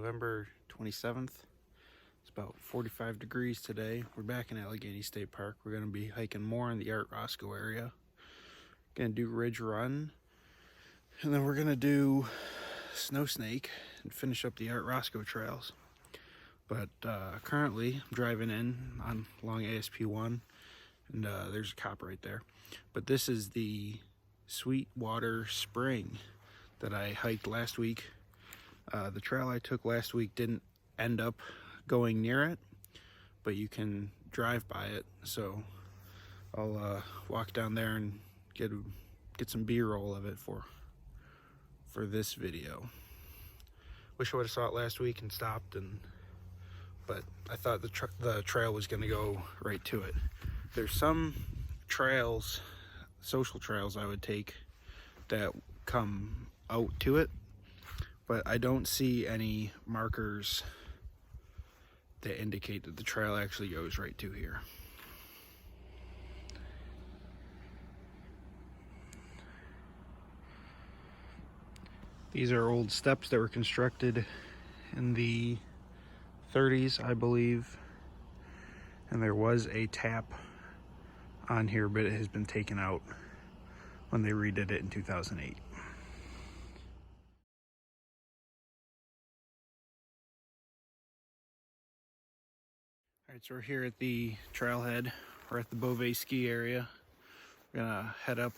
November 27th. It's about 45 degrees today. We're back in Allegany State Park. We're going to be hiking more in the Art Roscoe area. Going to do Ridge Run, and then we're going to do Snowsnake and finish up the Art Roscoe trails. But currently I'm driving in along ASP 1, and there's a cop right there. But this is the Sweetwater Spring that I hiked last week. The trail I took last week didn't end up going near it, but you can drive by it. So I'll walk down there and get some B-roll of it for this video. Wish I would have saw it last week and stopped, but I thought the trail was going to go right to it. There's some trails, social trails I would take that come out to it, but I don't see any markers that indicate that the trail actually goes right to here. These are old steps that were constructed in the 30s, I believe, and there was a tap on here, but it has been taken out when they redid it in 2008. Alright, so we're here at the trailhead. We're at the Beauvais ski area. We're gonna head up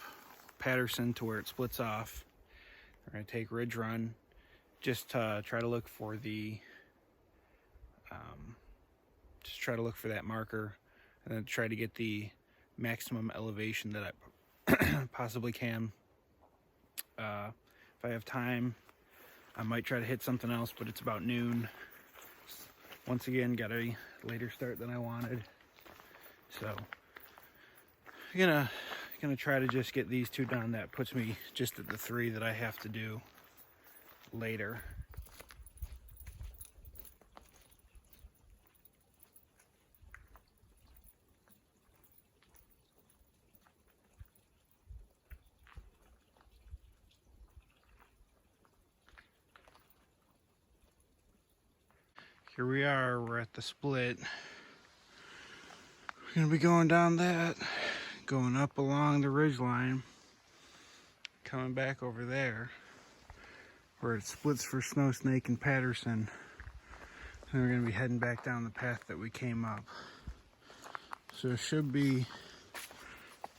Patterson to where it splits off. We're gonna take Ridge Run, just to try to look for that marker, and then try to get the maximum elevation that I possibly can. If I have time, I might try to hit something else, but it's about noon. Once again, got a later start than I wanted, so I'm gonna try to just get these two done. That puts me just at the 3 that I have to do later. Here we are, we're at the split. We're gonna be going down that, going up along the ridge line, coming back over there where it splits for Snowsnake and Patterson. And we're gonna be heading back down the path that we came up. So it should be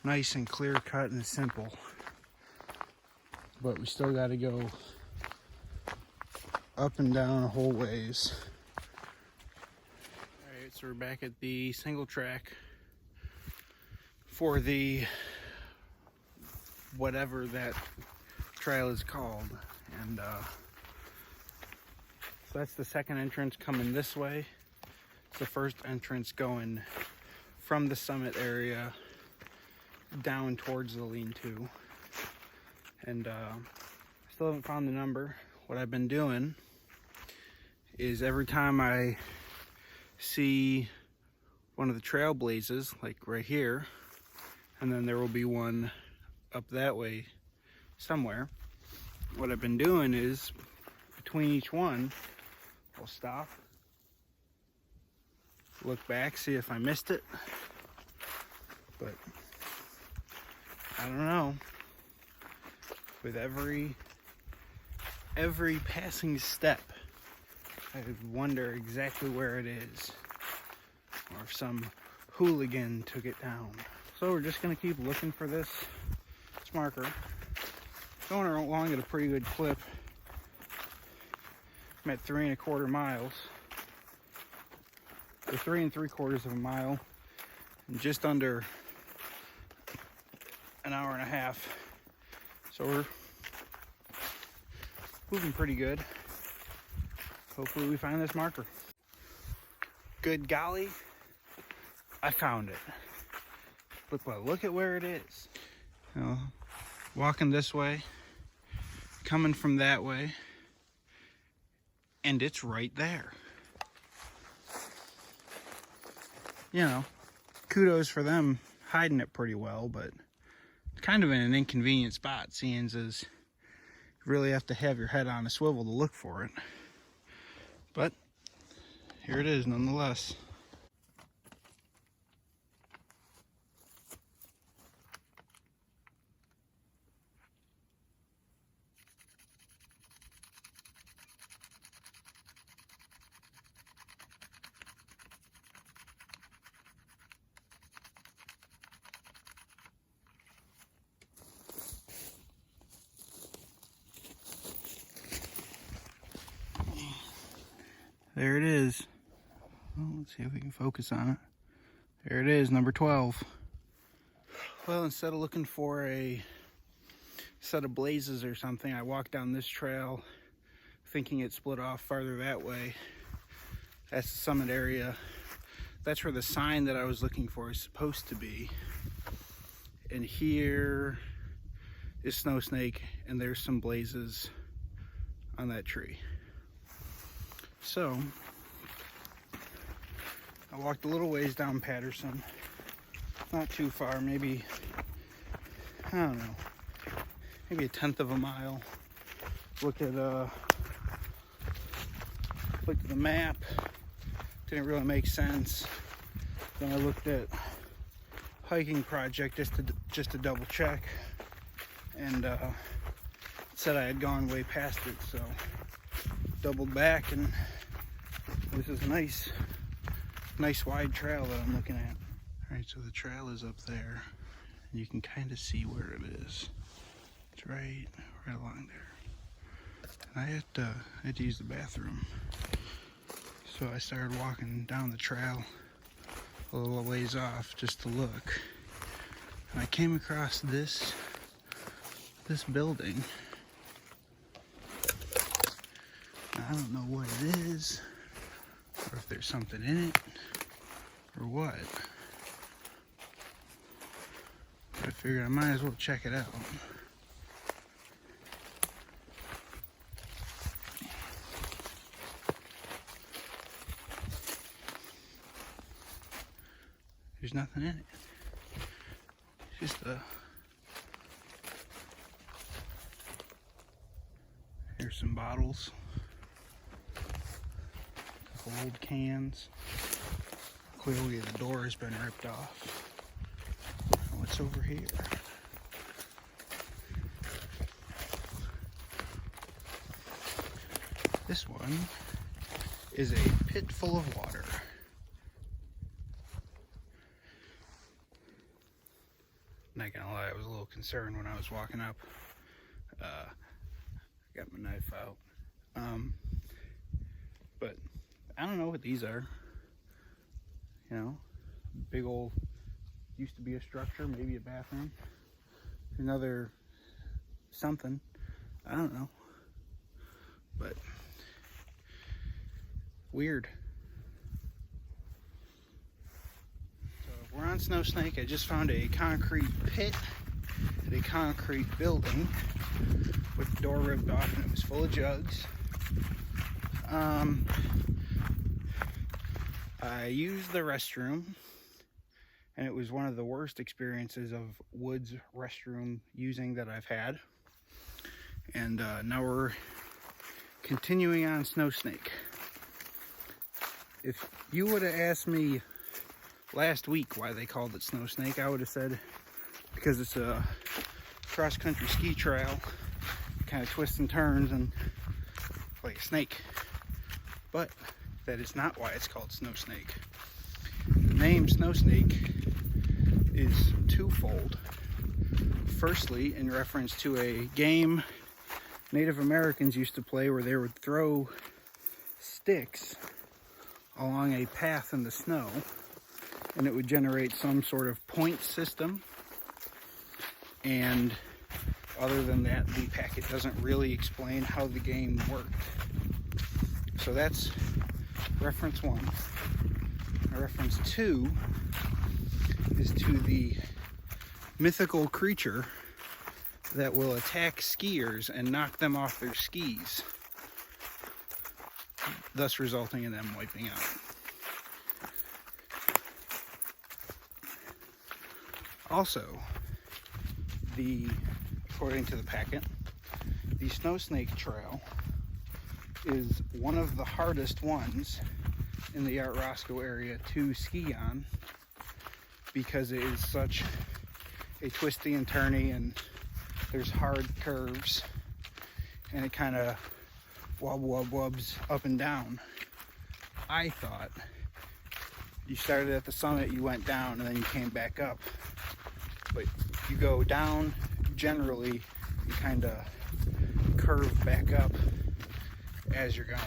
nice and clear cut and simple. But we still gotta go up and down a whole ways. So we're back at the single track for the whatever that trail is called, and so that's the second entrance coming this way. It's the first entrance going from the summit area down towards the lean-to, and still haven't found the number. What I've been doing is every time I see one of the trail blazes, like right here, and then there will be one up that way somewhere. What I've been doing is between each one, I'll stop, look back, see if I missed it, but I don't know. With every passing step, I wonder exactly where it is, or if some hooligan took it down. So we're just gonna keep looking for this marker. Going along at a pretty good clip. I'm at 3 1/4 miles, or 3 3/4 of a mile, in just under an hour and a half. So we're moving pretty good. Hopefully we find this marker. Good golly, I found it. Look at where it is. You know, walking this way, coming from that way, and it's right there. You know, kudos for them hiding it pretty well, but it's kind of in an inconvenient spot, seeing as you really have to have your head on a swivel to look for it. But here it is nonetheless. There it is. Well, let's see if we can focus on it. There it is, number 12. Well, instead of looking for a set of blazes or something, I walked down this trail thinking it split off farther that way. That's the summit area. That's where the sign that I was looking for is supposed to be. And here is Snowsnake, and there's some blazes on that tree. So I walked a little ways down Patterson, not too far, maybe, I don't know, maybe a 1/10 of a mile. Looked at the map, didn't really make sense. Then I looked at hiking project just to double check, and it said I had gone way past it, so doubled back, and this is a nice wide trail that I'm looking at. All right, so the trail is up there, and you can kind of see where it is. It's right along there. And I had to use the bathroom, so I started walking down the trail a little ways off just to look, and I came across this building. I don't know what it is, or if there's something in it, or what. But I figured I might as well check it out. There's nothing in it. It's just here's some bottles. Old cans. Clearly the door has been ripped off. What's over here? This one is a pit full of water. Not gonna lie, I was a little concerned when I was walking up. Got my knife out. But I don't know what these are. You know, big old, used to be a structure, maybe a bathroom. Another something, I don't know. But weird. So we're on Snowsnake. I just found a concrete pit at a concrete building with the door ripped off, and it was full of jugs. I used the restroom, and it was one of the worst experiences of woods restroom using that I've had. And now we're continuing on Snowsnake. If you would have asked me last week why they called it Snowsnake, I would have said because it's a cross-country ski trail, kind of twists and turns and like a snake. But that is not why it's called Snowsnake. The name Snowsnake is twofold. Firstly, in reference to a game Native Americans used to play where they would throw sticks along a path in the snow, and it would generate some sort of point system. And other than that, the packet doesn't really explain how the game worked. So that's reference one. Reference two is to the mythical creature that will attack skiers and knock them off their skis, thus resulting in them wiping out. Also, according to the packet, the Snowsnake Trail is one of the hardest ones in the Art Roscoe area to ski on, because it is such a twisty and turny, and there's hard curves, and it kind of wubs up and down. I thought you started at the summit, you went down, and then you came back up. But you go down, generally, you kind of curve back up as you're going.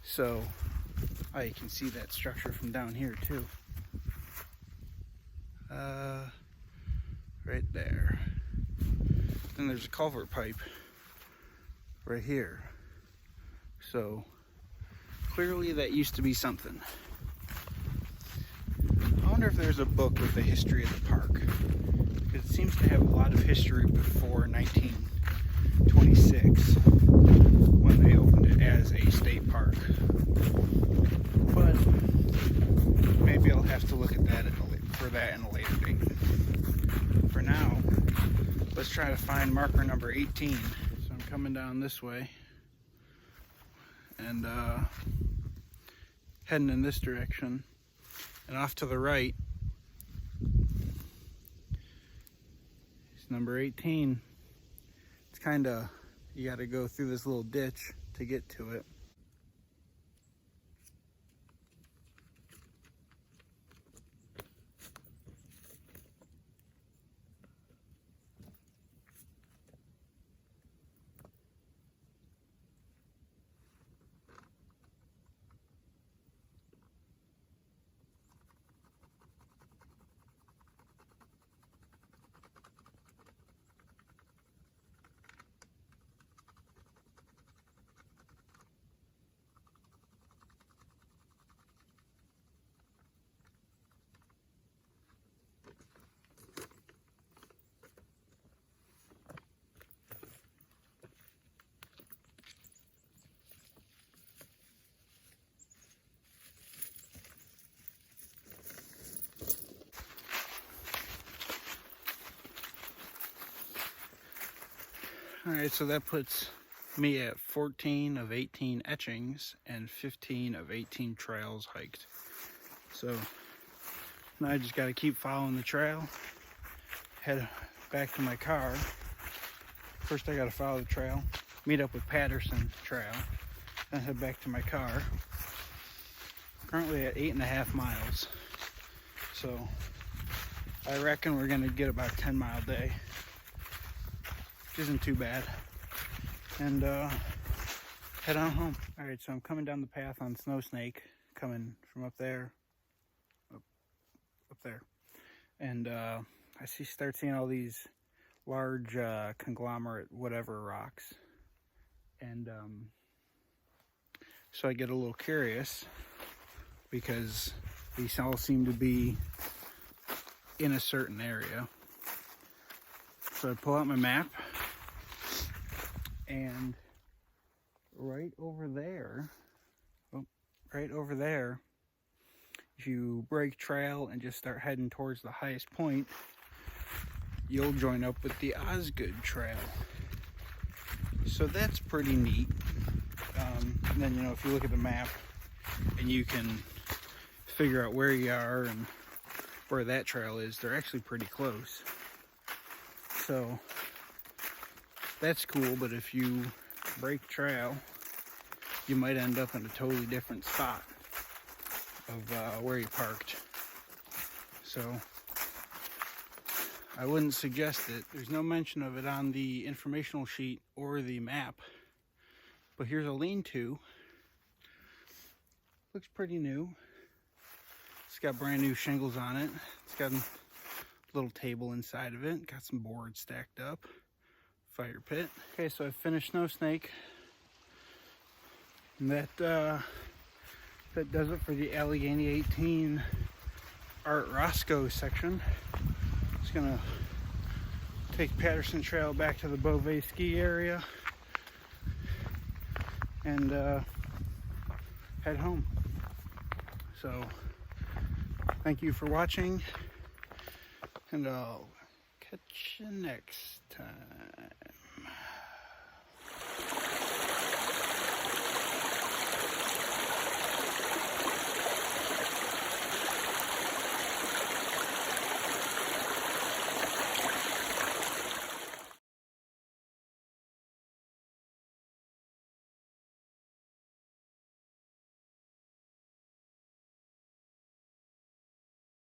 So, you can see that structure from down here too. Right there. Then there's a culvert pipe right here. So, clearly that used to be something. I wonder if there's a book with the history of the park, because it seems to have a lot of history before 1926, when they opened it as a state park. But maybe I'll have to look at that for that in a later date. For now, let's try to find marker number 18. So I'm coming down this way and heading in this direction, and off to the right is number 18. It's kind of, you got to go through this little ditch to get to it. Alright, so that puts me at 14 of 18 etchings and 15 of 18 trails hiked. So now I just got to keep following the trail, head back to my car. First I got to follow the trail, meet up with Patterson Trail, then head back to my car. Currently at 8.5 miles. So I reckon we're going to get about a 10-mile day. Isn't too bad, and head on home. All right, so I'm coming down the path on Snowsnake, coming from up there, up there, and I start seeing all these large conglomerate whatever rocks, and so I get a little curious, because these all seem to be in a certain area. So I pull out my map, and right over there, if you break trail and just start heading towards the highest point, you'll join up with the Osgood Trail. So that's pretty neat. And then, you know, if you look at the map and you can figure out where you are and where that trail is, they're actually pretty close. So that's cool, but if you break trail, you might end up in a totally different spot of where you parked. So I wouldn't suggest it. There's no mention of it on the informational sheet or the map, but here's a lean-to. Looks pretty new. It's got brand new shingles on it. It's got a little table inside of it. Got some boards stacked up. Fire pit. Okay, so I finished Snowsnake. And that does it for the Allegany 18 Art Roscoe section. Just gonna take Patterson Trail back to the Beauvais ski area and head home. So thank you for watching, and I'll catch you next time.